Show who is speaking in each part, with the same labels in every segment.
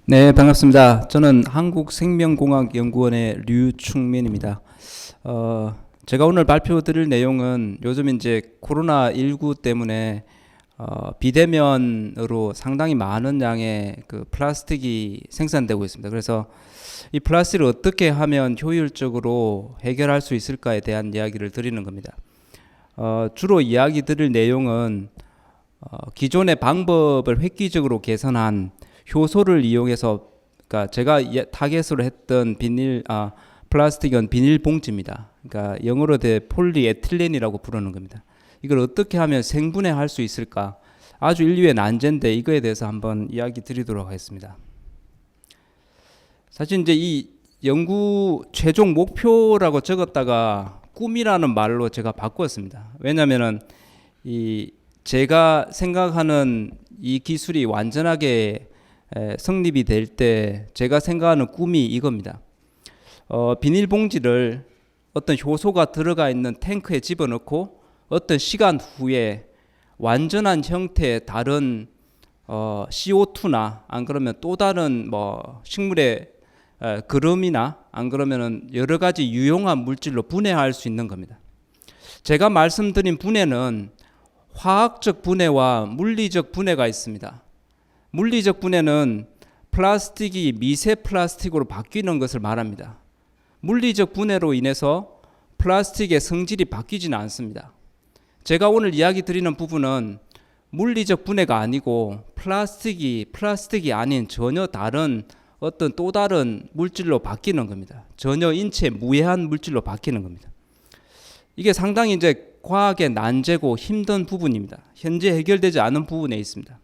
Speaker 1: 네, 반갑습니다. 저는 한국생명공학연구원의 류충민입니다. 제가 오늘 발표드릴 내용은 요즘 이제 코로나19 때문에 비대면으로 상당히 많은 양의 그 플라스틱이 생산되고 있습니다. 그래서 이 플라스틱을 어떻게 하면 효율적으로 해결할 수 있을까에 대한 이야기를 드리는 겁니다. 주로 이야기 드릴 내용은 기존의 방법을 획기적으로 개선한 효소를 이용해서, 그러니까 제가 타겟으로 했던 플라스틱은 비닐 봉지입니다. 그러니까 영어로 폴리에틸렌이라고 부르는 겁니다. 이걸 어떻게 하면 생분해할 수 있을까? 아주 인류의 난제인데 이거에 대해서 한번 이야기 드리도록 하겠습니다. 사실 이제 이 연구 최종 목표라고 적었다가 꿈이라는 말로 제가 바꿨습니다. 왜냐면은 제가 생각하는 이 기술이 완전하게 성립이 될 때 제가 생각하는 꿈이 이겁니다. 비닐봉지를 어떤 효소가 들어가 있는 탱크에 집어넣고 어떤 시간 후에 완전한 형태의 다른 CO2나 안 그러면 또 다른 식물의 그름이나 안 그러면은 여러 가지 유용한 물질로 분해할 수 있는 겁니다. 제가 말씀드린 분해는 화학적 분해와 물리적 분해가 있습니다. 물리적 분해는 플라스틱이 미세 플라스틱으로 바뀌는 것을 말합니다. 물리적 분해로 인해서 플라스틱의 성질이 바뀌지는 않습니다. 제가 오늘 이야기 드리는 부분은 물리적 분해가 아니고 플라스틱이 아닌 전혀 다른 어떤 또 다른 물질로 바뀌는 겁니다. 전혀 인체 무해한 물질로 바뀌는 겁니다. 이게 상당히 이제 과학의 난제고 힘든 부분입니다. 현재 해결되지 않은 부분에 있습니다.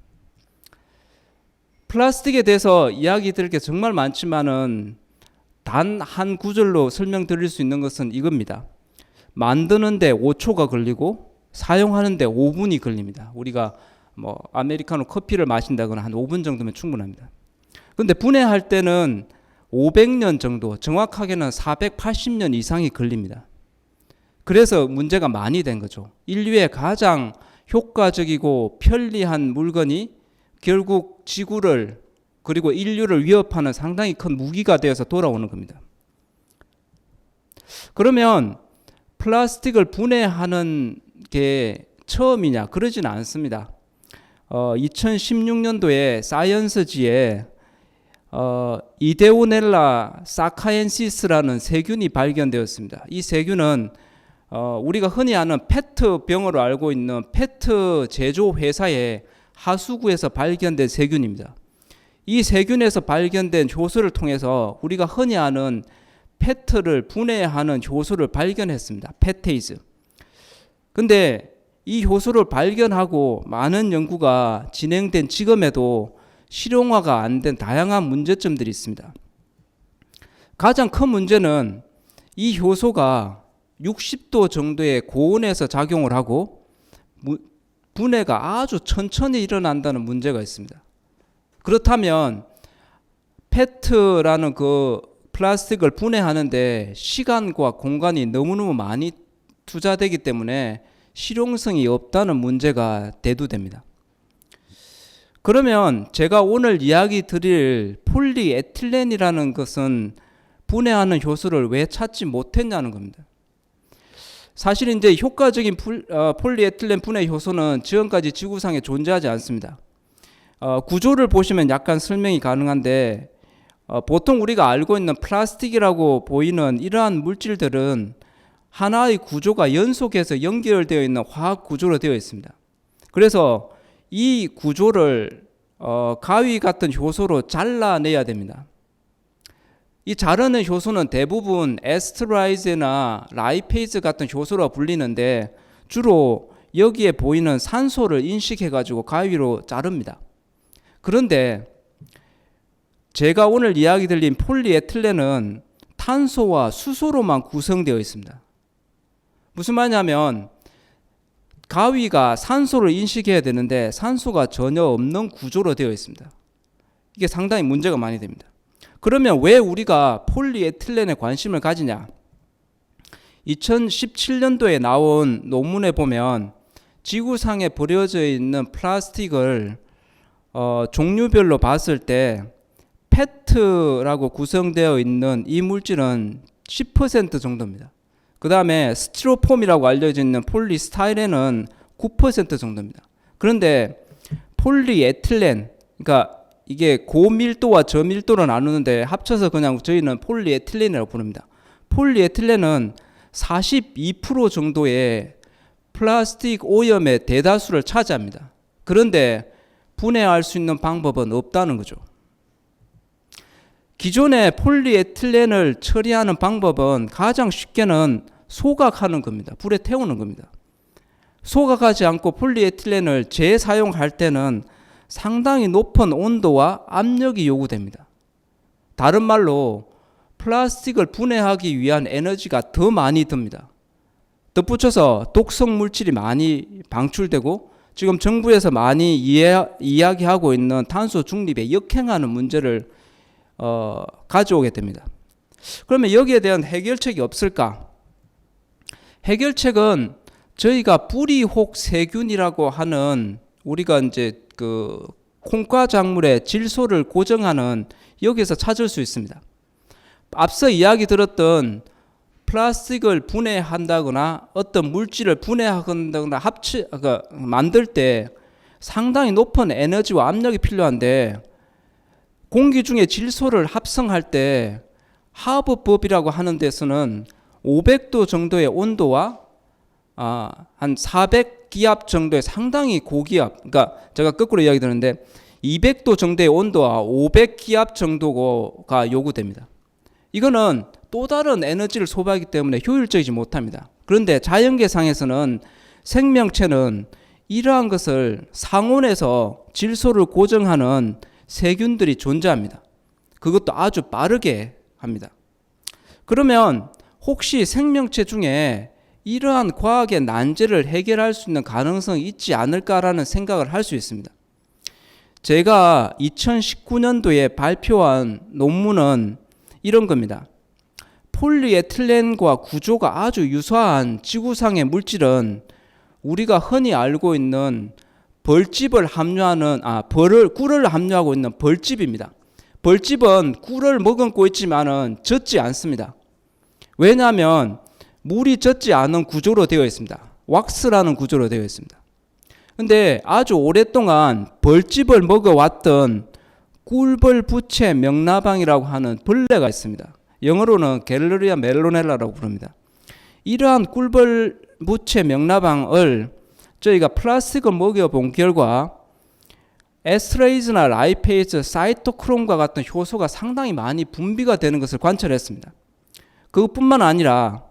Speaker 1: 플라스틱에 대해서 이야기 드릴 게 정말 많지만은 단 한 구절로 설명드릴 수 있는 것은 이겁니다. 만드는데 5초가 걸리고 사용하는데 5분이 걸립니다. 우리가 아메리카노 커피를 마신다거나 한 5분 정도면 충분합니다. 그런데 분해할 때는 500년 정도, 정확하게는 480년 이상이 걸립니다. 그래서 문제가 많이 된 거죠. 인류의 가장 효과적이고 편리한 물건이 결국 지구를 그리고 인류를 위협하는 상당히 큰 무기가 되어서 돌아오는 겁니다. 그러면 플라스틱을 분해하는 게 처음이냐? 그러지는 않습니다. 2016년도에 사이언스지에 이데오넬라 사카엔시스라는 세균이 발견되었습니다. 이 세균은 우리가 흔히 아는 페트병으로 알고 있는 페트 제조 회사의 하수구에서 발견된 세균입니다. 이 세균에서 발견된 효소를 통해서 우리가 흔히 아는 페트를 분해하는 효소를 발견했습니다. 페테이즈. 근데 이 효소를 발견하고 많은 연구가 진행된 지금에도 실용화가 안 된 다양한 문제점들이 있습니다. 가장 큰 문제는 이 효소가 60도 정도의 고온에서 작용을 하고 분해가 아주 천천히 일어난다는 문제가 있습니다. 그렇다면 페트라는 그 플라스틱을 분해하는데 시간과 공간이 너무너무 많이 투자되기 때문에 실용성이 없다는 문제가 대두됩니다. 그러면 제가 오늘 이야기 드릴 폴리에틸렌이라는 것은 분해하는 효소를 왜 찾지 못했냐는 겁니다. 사실 이제 효과적인 폴리에틸렌 분해 효소는 지금까지 지구상에 존재하지 않습니다. 구조를 보시면 약간 설명이 가능한데 보통 우리가 알고 있는 플라스틱이라고 보이는 이러한 물질들은 하나의 구조가 연속해서 연결되어 있는 화학 구조로 되어 있습니다. 그래서 이 구조를 가위 같은 효소로 잘라내야 됩니다. 이 자르는 효소는 대부분 에스트라이즈나 라이페이즈 같은 효소로 불리는데 주로 여기에 보이는 산소를 인식해가지고 가위로 자릅니다. 그런데 제가 오늘 이야기 드린 폴리에틸렌은 탄소와 수소로만 구성되어 있습니다. 무슨 말이냐면 가위가 산소를 인식해야 되는데 산소가 전혀 없는 구조로 되어 있습니다. 이게 상당히 문제가 많이 됩니다. 그러면 왜 우리가 폴리에틸렌에 관심을 가지냐? 2017년도에 나온 논문에 보면 지구상에 버려져 있는 플라스틱을 종류별로 봤을 때 페트라고 구성되어 있는 이 물질은 10% 정도입니다. 그 다음에 스티로폼이라고 알려져 있는 폴리스타이렌은 9% 정도입니다. 그런데 폴리에틸렌, 그러니까 이게 고밀도와 저밀도로 나누는데 합쳐서 그냥 저희는 폴리에틸렌이라고 부릅니다. 폴리에틸렌은 42% 정도의 플라스틱 오염의 대다수를 차지합니다. 그런데 분해할 수 있는 방법은 없다는 거죠. 기존의 폴리에틸렌을 처리하는 방법은 가장 쉽게는 소각하는 겁니다. 불에 태우는 겁니다. 소각하지 않고 폴리에틸렌을 재사용할 때는 상당히 높은 온도와 압력이 요구됩니다. 다른 말로 플라스틱을 분해하기 위한 에너지가 더 많이 듭니다. 덧붙여서 독성 물질이 많이 방출되고 지금 정부에서 많이 이야기하고 있는 탄소 중립에 역행하는 문제를 가져오게 됩니다. 그러면 여기에 대한 해결책이 없을까? 해결책은 저희가 뿌리혹 세균이라고 하는 우리가 이제 그 콩과 작물의 질소를 고정하는 여기서 찾을 수 있습니다. 앞서 이야기 들었던 플라스틱을 분해한다거나 어떤 물질을 분해한다거나 만들 때 상당히 높은 에너지와 압력이 필요한데 공기 중에 질소를 합성할 때 하버법이라고 하는 데서는 500도 정도의 온도와 한 400기압 정도의 상당히 고기압, 그러니까 제가 거꾸로 이야기 드는데 200도 정도의 온도와 500기압 정도가 요구됩니다. 이거는 또 다른 에너지를 소비하기 때문에 효율적이지 못합니다. 그런데 자연계상에서는 생명체는 이러한 것을 상온에서 질소를 고정하는 세균들이 존재합니다. 그것도 아주 빠르게 합니다. 그러면 혹시 생명체 중에 이러한 과학의 난제를 해결할 수 있는 가능성이 있지 않을까라는 생각을 할 수 있습니다. 제가 2019년도에 발표한 논문은 이런 겁니다. 폴리에틸렌과 구조가 아주 유사한 지구상의 물질은 우리가 흔히 알고 있는 벌집을 함유하는 꿀을 함유하고 있는 벌집입니다. 벌집은 꿀을 머금고 있지만은 젖지 않습니다. 왜냐하면 물이 젖지 않은 구조로 되어 있습니다. 왁스라는 구조로 되어 있습니다. 근데 아주 오랫동안 벌집을 먹어왔던 꿀벌 부채 명나방이라고 하는 벌레가 있습니다. 영어로는 갤러리아 멜로넬라라고 부릅니다. 이러한 꿀벌 부채 명나방을 저희가 플라스틱을 먹여본 결과 에스트레이즈나 라이페이즈, 사이토크롬과 같은 효소가 상당히 많이 분비가 되는 것을 관찰했습니다. 그것뿐만 아니라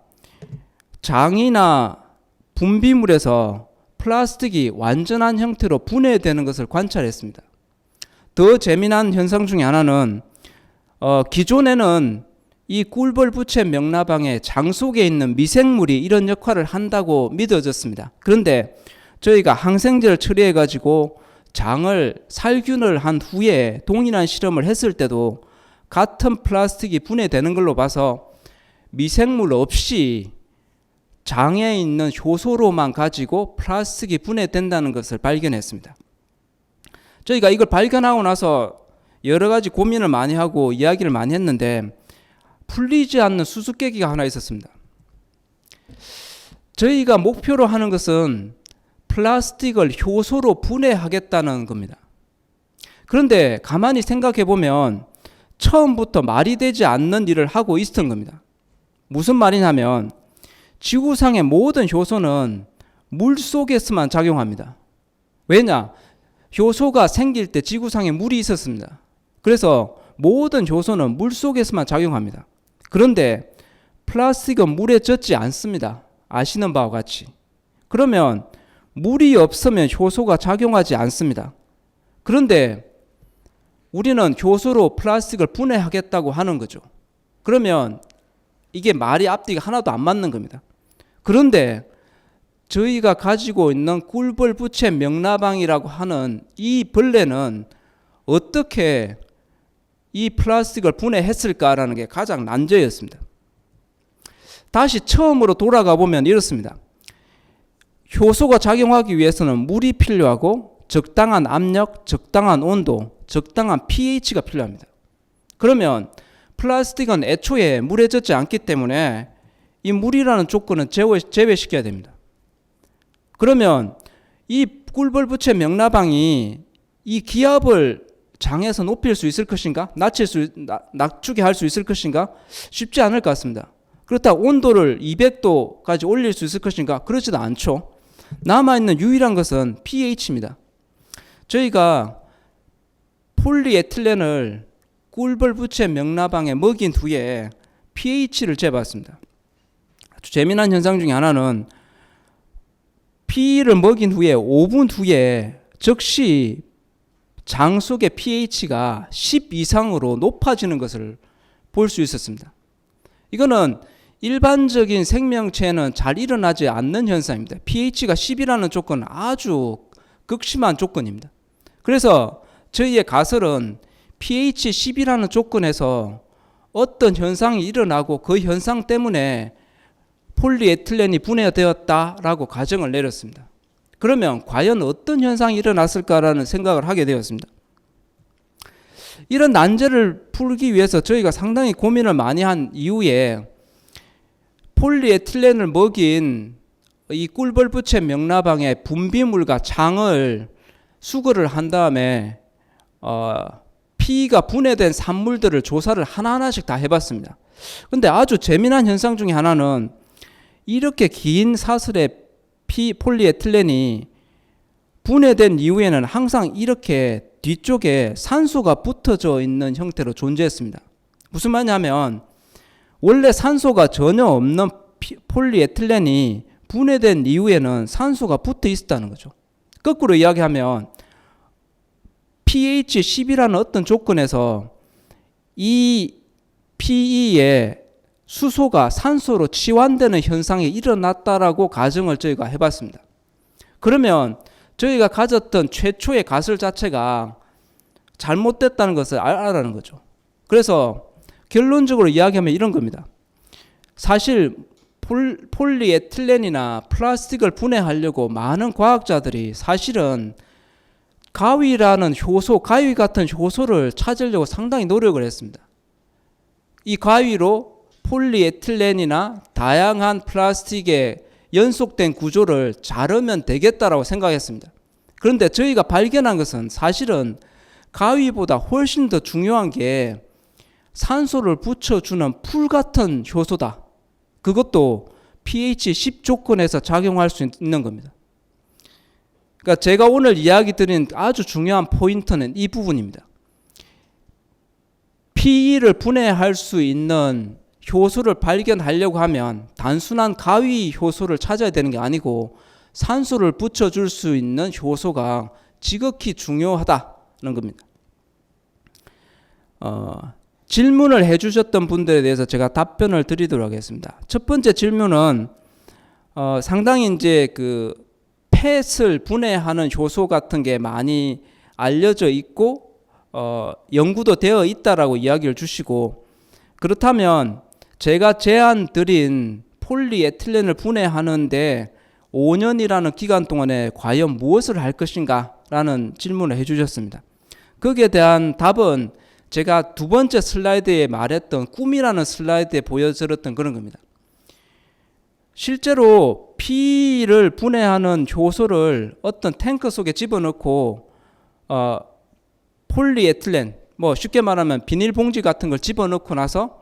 Speaker 1: 장이나 분비물에서 플라스틱이 완전한 형태로 분해되는 것을 관찰했습니다. 더 재미난 현상 중에 하나는 기존에는 이 꿀벌 부채 명나방의 장 속에 있는 미생물이 이런 역할을 한다고 믿어졌습니다. 그런데 저희가 항생제를 처리해 가지고 장을 살균을 한 후에 동일한 실험을 했을 때도 같은 플라스틱이 분해되는 걸로 봐서 미생물 없이 장에 있는 효소로만 가지고 플라스틱이 분해된다는 것을 발견했습니다. 저희가 이걸 발견하고 나서 여러 가지 고민을 많이 하고 이야기를 많이 했는데 풀리지 않는 수수께끼가 하나 있었습니다. 저희가 목표로 하는 것은 플라스틱을 효소로 분해하겠다는 겁니다. 그런데 가만히 생각해 보면 처음부터 말이 되지 않는 일을 하고 있었던 겁니다. 무슨 말이냐면 지구상의 모든 효소는 물 속에서만 작용합니다. 왜냐? 효소가 생길 때 지구상에 물이 있었습니다. 그래서 모든 효소는 물 속에서만 작용합니다. 그런데 플라스틱은 물에 젖지 않습니다. 아시는 바와 같이. 그러면 물이 없으면 효소가 작용하지 않습니다. 그런데 우리는 효소로 플라스틱을 분해하겠다고 하는 거죠. 그러면 이게 말이 앞뒤가 하나도 안 맞는 겁니다. 그런데 저희가 가지고 있는 꿀벌 부채 명나방이라고 하는 이 벌레는 어떻게 이 플라스틱을 분해했을까라는 게 가장 난제였습니다. 다시 처음으로 돌아가 보면 이렇습니다. 효소가 작용하기 위해서는 물이 필요하고 적당한 압력, 적당한 온도, 적당한 pH가 필요합니다. 그러면 플라스틱은 애초에 물에 젖지 않기 때문에 이 물이라는 조건은 제외시켜야 됩니다. 그러면 이 꿀벌부채 명나방이 이 기압을 장에서 높일 수 있을 것인가? 낮추게 할 수 있을 것인가? 쉽지 않을 것 같습니다. 그렇다고 온도를 200도까지 올릴 수 있을 것인가? 그렇지도 않죠. 남아있는 유일한 것은 pH입니다. 저희가 폴리에틸렌을 꿀벌부채 명나방에 먹인 후에 pH를 재봤습니다. 아주 재미난 현상 중에 하나는 P를 먹인 후에 5분 후에 즉시 장 속의 pH가 10 이상으로 높아지는 것을 볼 수 있었습니다. 이거는 일반적인 생명체에는 잘 일어나지 않는 현상입니다. pH가 10이라는 조건은 아주 극심한 조건입니다. 그래서 저희의 가설은 pH 10이라는 조건에서 어떤 현상이 일어나고 그 현상 때문에 폴리에틸렌이 분해되었다라고 가정을 내렸습니다. 그러면 과연 어떤 현상이 일어났을까라는 생각을 하게 되었습니다. 이런 난제를 풀기 위해서 저희가 상당히 고민을 많이 한 이후에 폴리에틸렌을 먹인 이 꿀벌부채 명나방의 분비물과 장을 수거를 한 다음에 피가 분해된 산물들을 조사를 하나하나씩 다 해봤습니다. 근데 아주 재미난 현상 중에 하나는 이렇게 긴 사슬의 폴리에틸렌이 분해된 이후에는 항상 이렇게 뒤쪽에 산소가 붙어져 있는 형태로 존재했습니다. 무슨 말이냐면 원래 산소가 전혀 없는 폴리에틸렌이 분해된 이후에는 산소가 붙어 있었다는 거죠. 거꾸로 이야기하면 pH 10이라는 어떤 조건에서 이 PE에 수소가 산소로 치환되는 현상이 일어났다라고 가정을 저희가 해봤습니다. 그러면 저희가 가졌던 최초의 가설 자체가 잘못됐다는 것을 알아라는 거죠. 그래서 결론적으로 이야기하면 이런 겁니다. 사실 폴리에틸렌이나 플라스틱을 분해하려고 많은 과학자들이 사실은 가위라는 효소, 가위 같은 효소를 찾으려고 상당히 노력을 했습니다. 이 가위로 폴리에틸렌이나 다양한 플라스틱의 연속된 구조를 자르면 되겠다라고 생각했습니다. 그런데 저희가 발견한 것은 사실은 가위보다 훨씬 더 중요한 게 산소를 붙여주는 풀 같은 효소다. 그것도 pH 10 조건에서 작용할 수 있는 겁니다. 그러니까 제가 오늘 이야기 드린 아주 중요한 포인트는 이 부분입니다. PE를 분해할 수 있는 효소를 발견하려고 하면 단순한 가위 효소를 찾아야 되는 게 아니고 산소를 붙여줄 수 있는 효소가 지극히 중요하다는 겁니다. 질문을 해주셨던 분들에 대해서 제가 답변을 드리도록 하겠습니다. 첫 번째 질문은 상당히 이제 그 펫을 분해하는 효소 같은 게 많이 알려져 있고 연구도 되어 있다라고 이야기를 주시고, 그렇다면 제가 제안 드린 폴리에틸렌을 분해하는데 5년이라는 기간 동안에 과연 무엇을 할 것인가 라는 질문을 해주셨습니다. 거기에 대한 답은 제가 두 번째 슬라이드에 말했던 꿈이라는 슬라이드에 보여드렸던 그런 겁니다. 실제로 피를 분해하는 효소를 어떤 탱크 속에 집어넣고 폴리에틸렌, 뭐 쉽게 말하면 비닐봉지 같은 걸 집어넣고 나서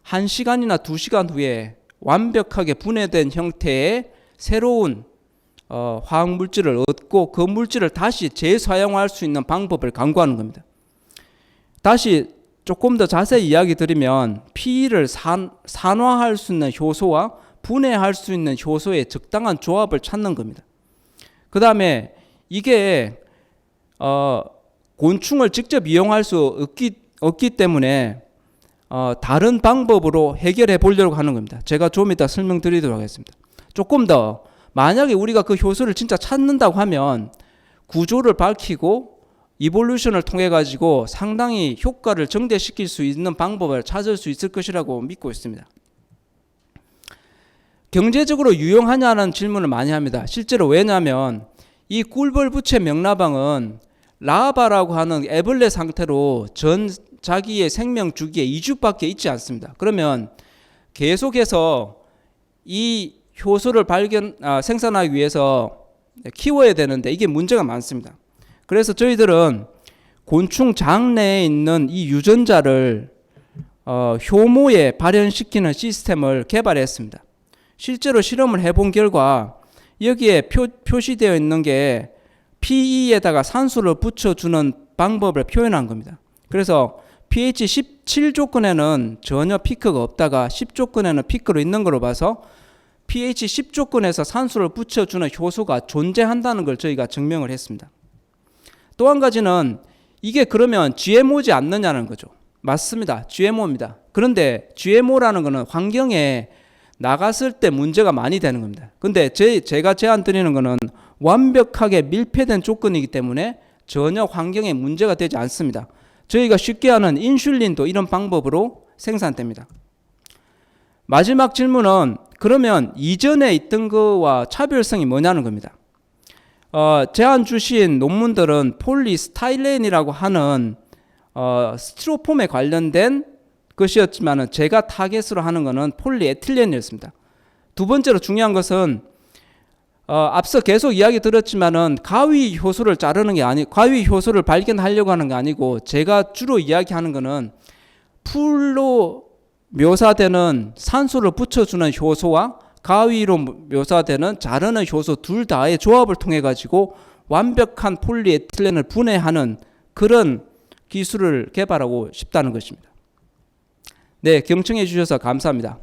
Speaker 1: 1시간이나 2시간 후에 완벽하게 분해된 형태의 새로운 화학물질을 얻고 그 물질을 다시 재사용할 수 있는 방법을 강구하는 겁니다. 다시 조금 더 자세히 이야기 드리면 피를 산화할 수 있는 효소와 분해할 수 있는 효소의 적당한 조합을 찾는 겁니다. 그 다음에 이게 곤충을 직접 이용할 수 없기 때문에 다른 방법으로 해결해 보려고 하는 겁니다. 제가 좀 이따 설명드리도록 하겠습니다. 조금 더 만약에 우리가 그 효소를 진짜 찾는다고 하면 구조를 밝히고 이볼루션을 통해 가지고 상당히 효과를 증대시킬 수 있는 방법을 찾을 수 있을 것이라고 믿고 있습니다. 경제적으로 유용하냐는 질문을 많이 합니다. 실제로 왜냐하면 이 꿀벌부채 명나방은 라바라고 하는 애벌레 상태로 전 자기의 생명 주기에 2주밖에 있지 않습니다. 그러면 계속해서 이 효소를 생산하기 위해서 키워야 되는데 이게 문제가 많습니다. 그래서 저희들은 곤충 장 내에 있는 이 유전자를 효모에 발현시키는 시스템을 개발했습니다. 실제로 실험을 해본 결과 여기에 표시되어 있는 게 PE에다가 산소를 붙여주는 방법을 표현한 겁니다. 그래서 pH 17 조건에는 전혀 피크가 없다가 10 조건에는 피크로 있는 걸로 봐서 pH 10 조건에서 산소를 붙여주는 효소가 존재한다는 걸 저희가 증명을 했습니다. 또 한 가지는 이게 그러면 GMO지 않느냐는 거죠. 맞습니다. GMO입니다. 그런데 GMO라는 거는 환경에 나갔을 때 문제가 많이 되는 겁니다. 근데 제가 제안 드리는 거는 완벽하게 밀폐된 조건이기 때문에 전혀 환경에 문제가 되지 않습니다. 저희가 쉽게 하는 인슐린도 이런 방법으로 생산됩니다. 마지막 질문은 그러면 이전에 있던 거와 차별성이 뭐냐는 겁니다. 제안 주신 논문들은 폴리스타일렌이라고 하는 스티로폼에 관련된 것이었지만 제가 타겟으로 하는 것은 폴리에틸렌이었습니다. 두 번째로 중요한 것은 앞서 계속 이야기 들었지만은 가위 효소를 자르는 게 가위 효소를 발견하려고 하는 게 아니고 제가 주로 이야기하는 것은 풀로 묘사되는 산소를 붙여주는 효소와 가위로 묘사되는 자르는 효소 둘 다의 조합을 통해 가지고 완벽한 폴리에틸렌을 분해하는 그런 기술을 개발하고 싶다는 것입니다. 네, 경청해 주셔서 감사합니다.